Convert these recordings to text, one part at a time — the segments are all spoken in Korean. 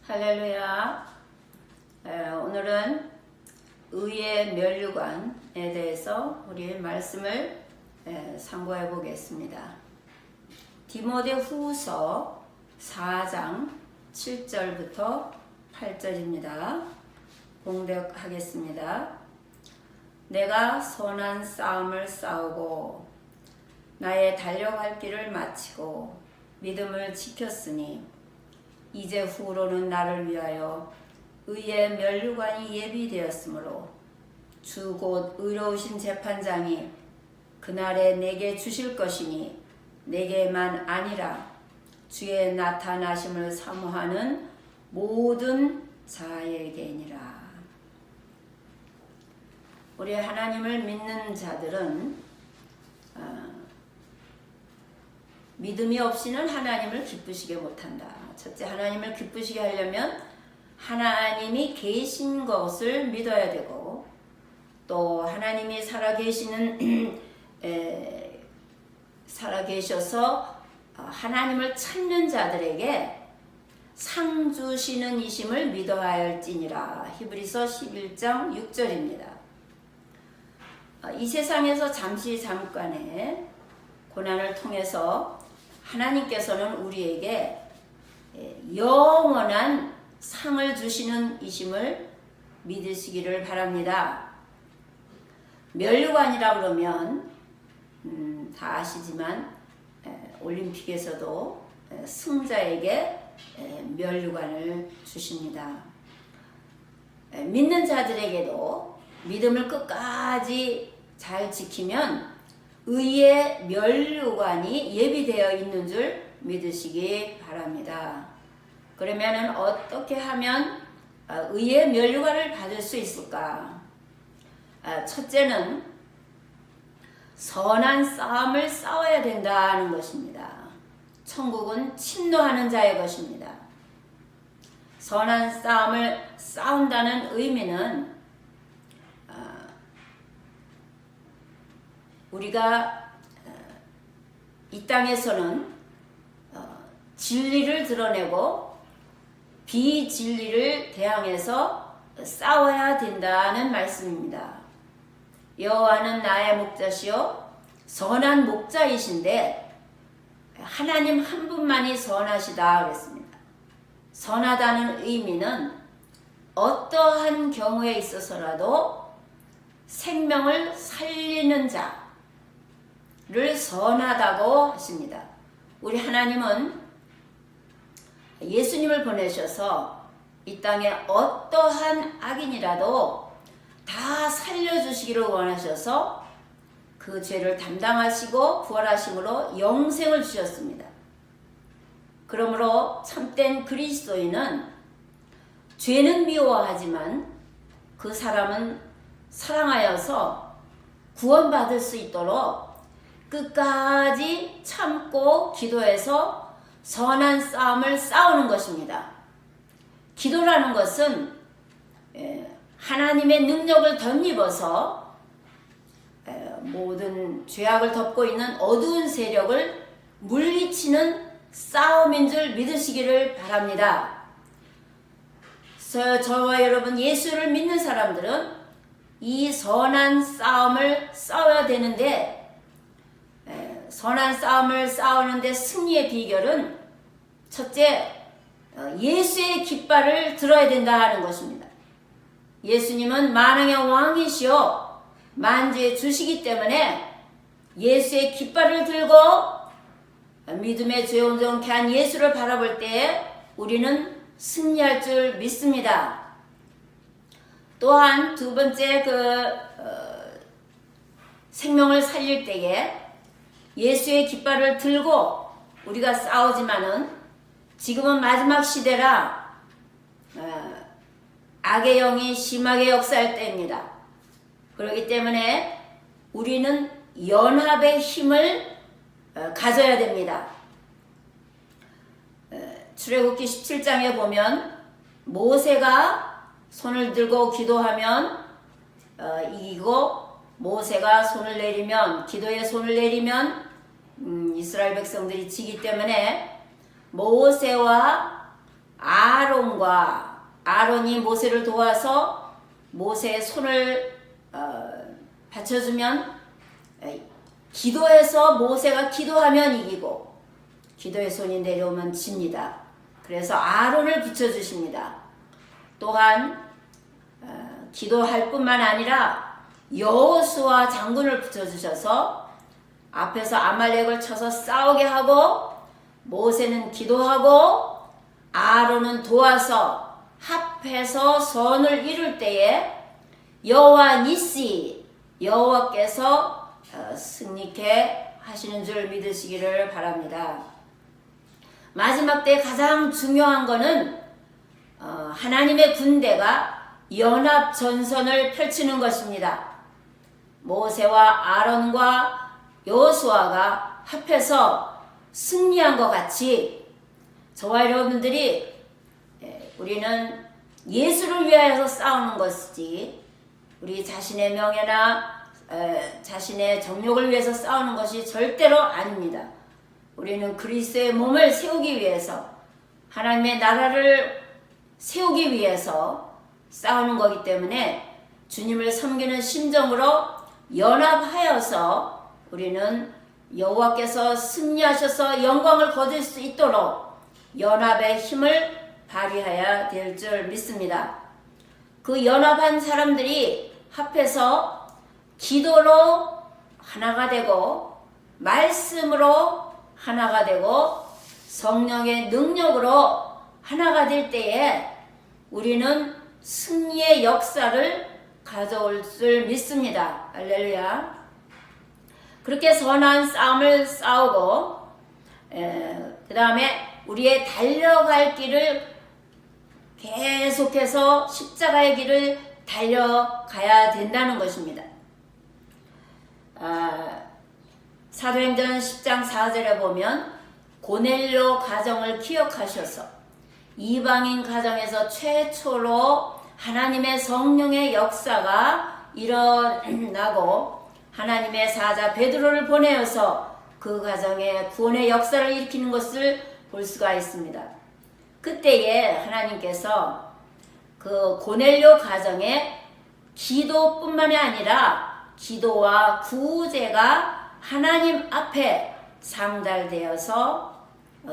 할렐루야. 오늘은 의의 면류관에 대해서 우리 말씀을 상고해 보겠습니다. 디모데 후서 4장 7절부터 8절입니다. 봉독하겠습니다. 내가 선한 싸움을 싸우고 나의 달려갈 길을 마치고 믿음을 지켰으니 이제 후로는 나를 위하여 의의 면류관이 예비되었으므로 주 곧 의로우신 재판장이 그날에 내게 주실 것이니 내게만 아니라 주의 나타나심을 사모하는 모든 자에게니라. 우리 하나님을 믿는 자들은 믿음이 없이는 하나님을 기쁘시게 못한다. 첫째, 하나님을 기쁘시게 하려면 하나님이 계신 것을 믿어야 되고, 또 하나님이 살아계셔서 하나님을 찾는 자들에게 상 주시는 이심을 믿어야 할지니라. 히브리서 11장 6절입니다. 이 세상에서 잠깐의 고난을 통해서 하나님께서는 우리에게 영원한 상을 주시는 이심을 믿으시기를 바랍니다. 면류관이라 그러면 다 아시지만 올림픽에서도 승자에게 면류관을 주십니다. 믿는 자들에게도 믿음을 끝까지 잘 지키면 의의 면류관이 예비되어 있는 줄 믿으시기 바랍니다. 그러면 어떻게 하면 의의 면류관을 받을 수 있을까? 첫째는 선한 싸움을 싸워야 된다는 것입니다. 천국은 침노하는 자의 것입니다. 선한 싸움을 싸운다는 의미는 우리가 이 땅에서는 진리를 드러내고 비진리를 대항해서 싸워야 된다는 말씀입니다. 여호와는 나의 목자시요 선한 목자이신데 하나님 한 분만이 선하시다 그랬습니다. 선하다는 의미는 어떠한 경우에 있어서라도 생명을 살리는 자를 선하다고 하십니다. 우리 하나님은 예수님을 보내셔서 이 땅에 어떠한 악인이라도 다 살려주시기를 원하셔서 그 죄를 담당하시고 부활하심으로 영생을 주셨습니다. 그러므로 참된 그리스도인은 죄는 미워하지만 그 사람은 사랑하여서 구원받을 수 있도록 끝까지 참고 기도해서 선한 싸움을 싸우는 것입니다. 기도라는 것은 하나님의 능력을 덧입어서 모든 죄악을 덮고 있는 어두운 세력을 물리치는 싸움인 줄 믿으시기를 바랍니다. 저와 여러분 예수를 믿는 사람들은 이 선한 싸움을 싸워야 되는데 선한 싸움을 싸우는데 승리의 비결은 첫째, 예수의 깃발을 들어야 된다 하는 것입니다. 예수님은 만왕의 왕이시오 만주의 주시기 때문에 예수의 깃발을 들고 믿음의 죄 온전케 한 예수를 바라볼 때에 우리는 승리할 줄 믿습니다. 또한 두 번째 생명을 살릴 때에 예수의 깃발을 들고 우리가 싸우지만은 지금은 마지막 시대라 악의 영이 심하게 역사할 때입니다. 그렇기 때문에 우리는 연합의 힘을 가져야 됩니다. 출애굽기 17장에 보면 모세가 손을 들고 기도하면 이기고 모세가 손을 내리면 기도에 손을 내리면 이스라엘 백성들이 지기 때문에 모세와 아론이 모세를 도와서 모세의 손을 받쳐주면, 기도해서 모세가 기도하면 이기고 기도의 손이 내려오면 집니다. 그래서 아론을 붙여주십니다. 또한 기도할 뿐만 아니라 여호수아 장군을 붙여주셔서 앞에서 아말렉을 쳐서 싸우게 하고, 모세는 기도하고 아론은 도와서 합해서 선을 이룰 때에 여호와 니시, 여호와께서 승리케 하시는 줄 믿으시기를 바랍니다. 마지막 때 가장 중요한 것은 하나님의 군대가 연합 전선을 펼치는 것입니다. 모세와 아론과 여호수아가 합해서 승리한 것 같이 저와 여러분들이 우리는 예수를 위하여서 싸우는 것이지 우리 자신의 명예나 자신의 정욕을 위해서 싸우는 것이 절대로 아닙니다. 우리는 그리스도의 몸을 세우기 위해서, 하나님의 나라를 세우기 위해서 싸우는 거기 때문에 주님을 섬기는 심정으로 연합하여서 우리는 여호와께서 승리하셔서 영광을 거둘 수 있도록 연합의 힘을 발휘해야 될 줄 믿습니다. 그 연합한 사람들이 합해서 기도로 하나가 되고, 말씀으로 하나가 되고, 성령의 능력으로 하나가 될 때에 우리는 승리의 역사를 가져올 줄 믿습니다. 할렐루야. 그렇게 선한 싸움을 싸우고 그 다음에 우리의 달려갈 길을 계속해서 십자가의 길을 달려가야 된다는 것입니다. 사도행전 10장 4절에 보면 고넬료 가정을 기억하셔서 이방인 가정에서 최초로 하나님의 성령의 역사가 일어나고 하나님의 사자 베드로를 보내어서 그 가정에 구원의 역사를 일으키는 것을 볼 수가 있습니다. 그때에 하나님께서 그 고넬료 가정에 기도뿐만이 아니라 기도와 구제가 하나님 앞에 상달되어서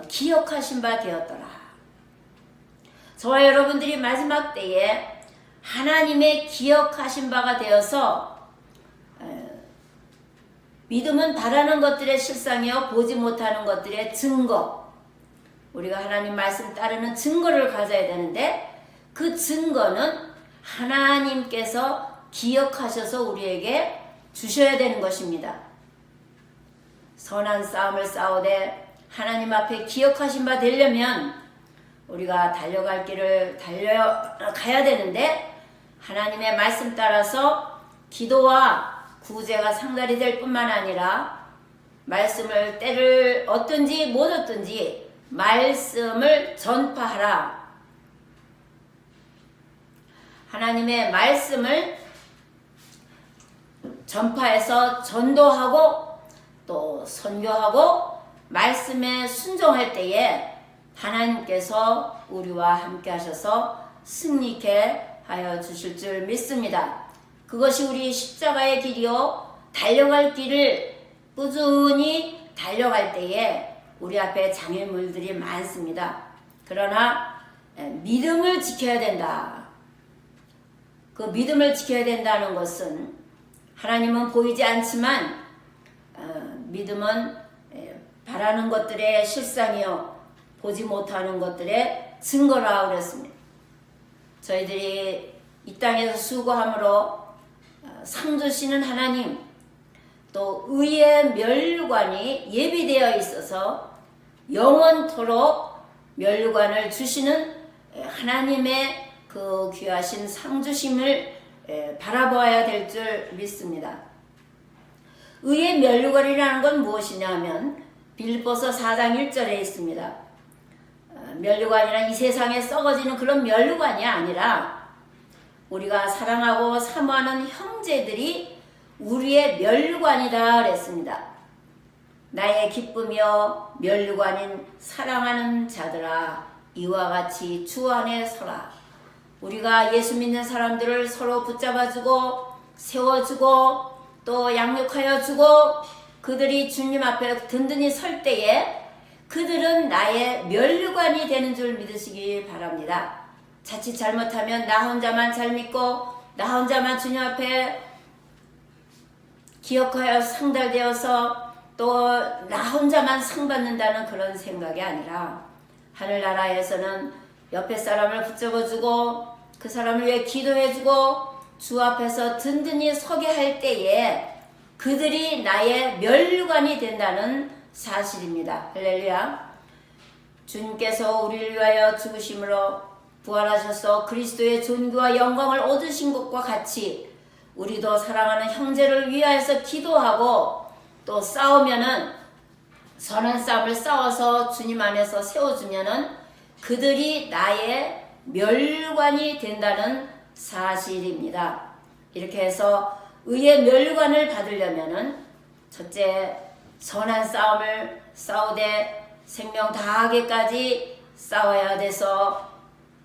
기억하신 바 되었더라. 저와 여러분들이 마지막 때에 하나님의 기억하신 바가 되어서 믿음은 바라는 것들의 실상이요 보지 못하는 것들의 증거, 우리가 하나님 말씀 따르는 증거를 가져야 되는데 그 증거는 하나님께서 기억하셔서 우리에게 주셔야 되는 것입니다. 선한 싸움을 싸우되 하나님 앞에 기억하신 바 되려면 우리가 달려갈 길을 달려가야 되는데 하나님의 말씀 따라서 기도와 구제가 상달이 될 뿐만 아니라 말씀을 때를 얻든지 못 얻든지 말씀을 전파하라. 하나님의 말씀을 전파해서 전도하고 또 선교하고 말씀에 순종할 때에 하나님께서 우리와 함께 하셔서 승리케 하여 주실 줄 믿습니다. 그것이 우리 십자가의 길이요 달려갈 길을 꾸준히 달려갈 때에 우리 앞에 장애물들이 많습니다. 그러나 믿음을 지켜야 된다. 그 믿음을 지켜야 된다는 것은 하나님은 보이지 않지만 믿음은 바라는 것들의 실상이요 보지 못하는 것들의 증거라 그랬습니다. 저희들이 이 땅에서 수고함으로 상 주시는 하나님, 또 의의 면류관이 예비되어 있어서 영원토록 면류관을 주시는 하나님의 그 귀하신 상 주심을 바라보아야 될 줄 믿습니다. 의의 면류관이라는 건 무엇이냐 하면 빌립보서 4장 1절에 있습니다. 면류관이란 이 세상에 썩어지는 그런 면류관이 아니라 우리가 사랑하고 사모하는 형제들이 우리의 면류관이다 그랬습니다. 나의 기쁨이여 면류관인 사랑하는 자들아, 이와 같이 주 안에 서라. 우리가 예수 믿는 사람들을 서로 붙잡아주고 세워주고 또 양육하여 주고 그들이 주님 앞에 든든히 설 때에 그들은 나의 면류관이 되는 줄 믿으시기 바랍니다. 자칫 잘못하면 나 혼자만 잘 믿고 나 혼자만 주님 앞에 기억하여 상달되어서 또 나 혼자만 상 받는다는 그런 생각이 아니라 하늘나라에서는 옆에 사람을 붙잡아주고 그 사람을 위해 기도해주고 주 앞에서 든든히 서게 할 때에 그들이 나의 면류관이 된다는 사실입니다. 할렐루야. 주님께서 우리를 위하여 죽으심으로 부활하셔서 그리스도의 존귀와 영광을 얻으신 것과 같이 우리도 사랑하는 형제를 위하여서 기도하고 또 싸우면은 선한 싸움을 싸워서 주님 안에서 세워주면은 그들이 나의 면류관이 된다는 사실입니다. 이렇게 해서 의의 면류관을 받으려면은 첫째 선한 싸움을 싸우되 생명 다하게까지 싸워야 돼서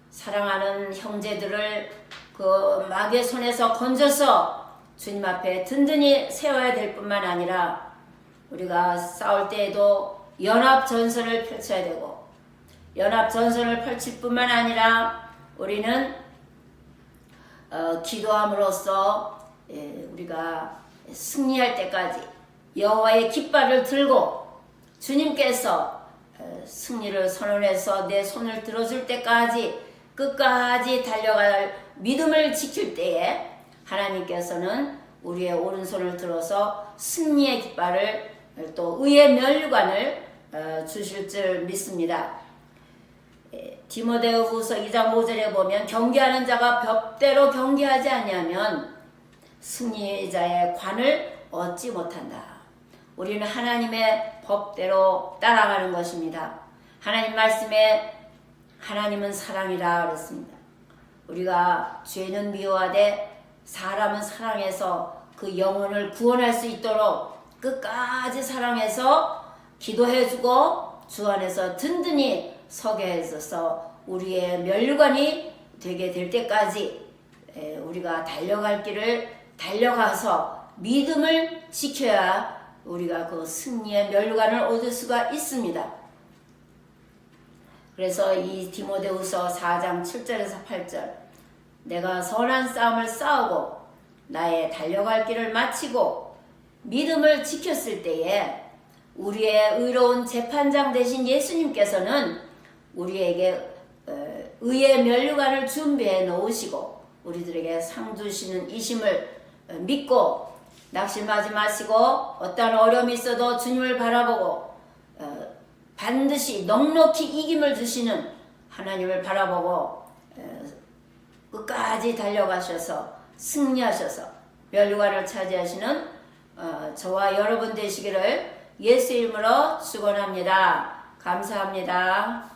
사랑하는 형제들을 그 마귀의 손에서 건져서 주님 앞에 든든히 세워야 될 뿐만 아니라 우리가 싸울 때에도 연합전선을 펼쳐야 되고 연합전선을 펼칠 뿐만 아니라 우리는 기도함으로써 우리가 승리할 때까지 여호와의 깃발을 들고 주님께서 승리를 선언해서 내 손을 들어줄 때까지 끝까지 달려갈 믿음을 지킬 때에 하나님께서는 우리의 오른손을 들어서 승리의 깃발을 또 의의 면류관을 주실 줄 믿습니다. 디모데후서 2장 5절에 보면 경계하는 자가 법대로 경계하지 아니하면 승리자의 관을 얻지 못한다. 우리는 하나님의 법대로 따라가는 것입니다. 하나님 말씀에 하나님은 사랑이라 그랬습니다. 우리가 죄는 미워하되 사람은 사랑해서 그 영혼을 구원할 수 있도록 끝까지 사랑해서 기도해주고 주 안에서 든든히 서게 해서 우리의 면류관이 되게 될 때까지 우리가 달려갈 길을 달려가서 믿음을 지켜야 우리가 그 승리의 면류관을 얻을 수가 있습니다. 그래서 이 디모데후서 4장 7절에서 8절 내가 선한 싸움을 싸우고 나의 달려갈 길을 마치고 믿음을 지켰을 때에 우리의 의로운 재판장 되신 예수님께서는 우리에게 의의 면류관을 준비해 놓으시고 우리들에게 상 주시는 이심을 믿고 낙심하지 마시고 어떠한 어려움이 있어도 주님을 바라보고 반드시 넉넉히 이김을 주시는 하나님을 바라보고 끝까지 달려가셔서 승리하셔서 면류관을 차지하시는 저와 여러분 되시기를 예수 이름으로 축원합니다. 감사합니다.